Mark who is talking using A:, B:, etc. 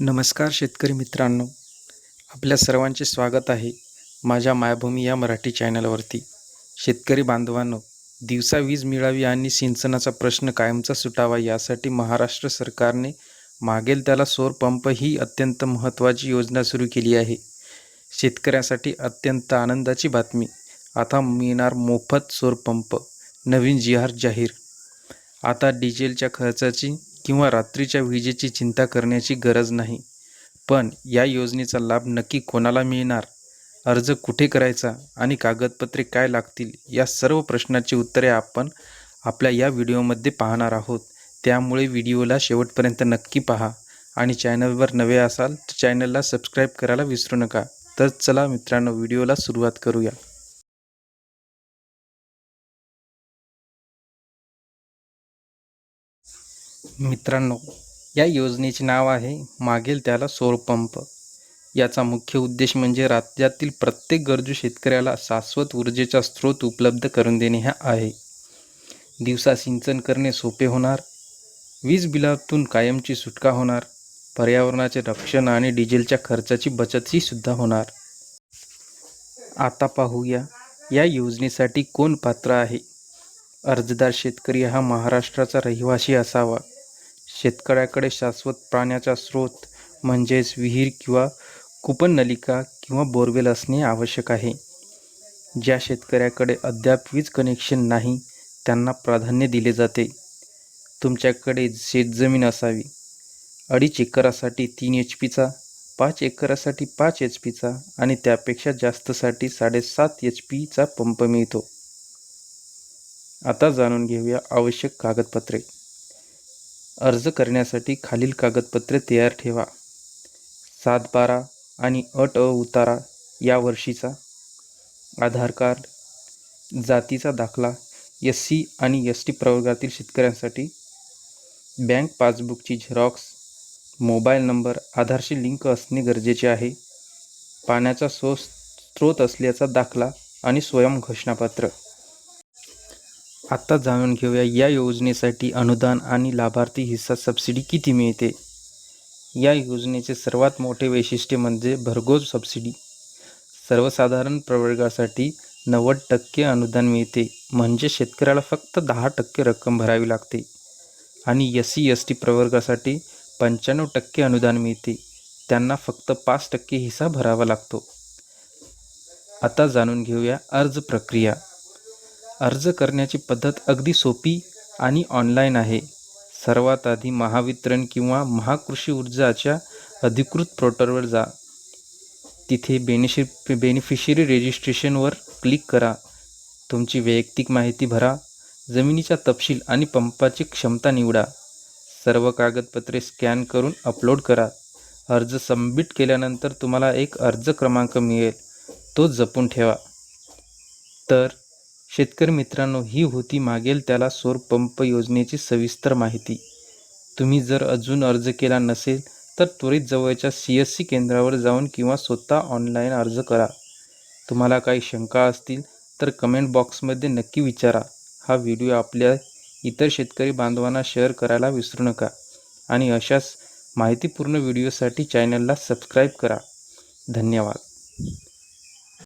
A: नमस्कार शेतकरी मित्रांनो, आपल्या सर्वांचे स्वागत आहे माझ्या मायभूमी या मराठी चॅनलवरती. शेतकरी बांधवांनो, दिवसा वीज मिळावी आणि सिंचनाचा प्रश्न कायमचा सुटावा यासाठी महाराष्ट्र सरकारने मागेल त्याला सौर पंप ही अत्यंत महत्त्वाची योजना सुरू केली आहे. शेतकऱ्यासाठी अत्यंत आनंदाची बातमी, आता मिळणार मोफत सौर पंप. नवीन जी.आर. जाहीर. आता डिझेलच्या खर्चाची किंवा रात्रीच्या विजेची चिंता करण्याची गरज नाही. पण या योजनेचा लाभ नक्की कोणाला मिळणार, अर्ज कुठे करायचा आणि कागदपत्रे काय लागतील, या सर्व प्रश्नांची उत्तरे आपण आपल्या या व्हिडिओमध्ये पाहणार आहोत. त्यामुळे व्हिडिओला शेवटपर्यंत नक्की पहा आणि चॅनलवर नवे असाल तर चॅनलला सबस्क्राईब करायला विसरू नका. तर चला मित्रांनो, व्हिडिओला सुरुवात करूया. मित्रांनो, या योजनेचे नाव आहे मागेल त्याला सौर पंप. याचा मुख्य उद्देश म्हणजे राज्यातील प्रत्येक गरजू शेतकऱ्याला शाश्वत ऊर्जेचा स्रोत उपलब्ध करून देणे हा आहे. दिवसा सिंचन करणे सोपे होणार, वीज बिलातून कायमची सुटका होणार, पर्यावरणाचे रक्षण आणि डिझेलच्या खर्चाची बचतही सुद्धा होणार. आता पाहूया या योजनेसाठी कोण पात्र आहे. अर्जदार शेतकरी हा महाराष्ट्राचा रहिवासी असावा. शेतकऱ्याकडे शाश्वत पाण्याचा स्रोत म्हणजेच विहीर किंवा कूपननलिका किंवा बोरवेल असणे आवश्यक आहे. ज्या शेतकऱ्याकडे अद्याप वीज कनेक्शन नाही त्यांना प्राधान्य दिले जाते. तुमच्याकडे शेतजमीन असावी. 2.5 एकरासाठी 3 HP, 5 एकरासाठी 5 HP आणि त्यापेक्षा जास्तसाठी 7.5 HP पंप मिळतो. आता जाणून घेऊया आवश्यक कागदपत्रे. अर्ज करण्यासाठी खालील कागदपत्रे तयार ठेवा. 7/12 आणि अट उतारा या वर्षीचा, आधार कार्ड, जातीचा दाखला SC आणि ST प्रवर्गातील शेतकऱ्यांसाठी, बँक पासबुकची झेरॉक्स, मोबाईल नंबर आधारशी लिंक असणे गरजेचे आहे, पाण्याचा स्रोत असल्याचा दाखला आणि स्वयंघोषणापत्र. आता जाणून घेऊया या योजनेसाठी अनुदान आणि लाभार्थी हिस्सा सबसिडी किती मिळते. या योजनेचे सर्वात मोठे वैशिष्ट्य म्हणजे भरघोस सबसिडी. सर्वसाधारण प्रवर्गासाठी 90% अनुदान मिळते, म्हणजे शेतकऱ्याला फक्त 10% रक्कम भरावी लागते. आणि SC ST प्रवर्गासाठी 95% अनुदान मिळते, त्यांना फक्त 5% हिस्सा भरावा लागतो. आता जाणून घेऊया अर्ज प्रक्रिया. अर्ज करण्याची पद्धत अगदी सोपी आणि ऑनलाईन आहे. सर्वात आधी महावितरण किंवा महाकृषी ऊर्जाच्या अधिकृत पोर्टलवर जा. तिथे बेनिफिशरी रजिस्ट्रेशनवर क्लिक करा. तुमची वैयक्तिक माहिती भरा. जमिनीचा तपशील आणि पंपाची क्षमता निवडा. सर्व कागदपत्रे स्कॅन करून अपलोड करा. अर्ज सबमिट केल्यानंतर तुम्हाला एक अर्ज क्रमांक मिळेल, तो जपून ठेवा. तर शेतकरी मित्रांनो, ही होती मागेल त्याला सौर पंप योजनेची सविस्तर माहिती. तुम्ही जर अजून अर्ज केला नसेल तर त्वरित जवळच्या CSC केंद्रावर जाऊन किंवा स्वतः ऑनलाईन अर्ज करा. तुम्हाला काही शंका असतील तर कमेंट बॉक्समध्ये नक्की विचारा. हा व्हिडिओ आपल्या इतर शेतकरी बांधवांना शेअर करायला विसरू नका आणि अशाच माहितीपूर्ण व्हिडिओसाठी चॅनलला सबस्क्राईब करा. धन्यवाद.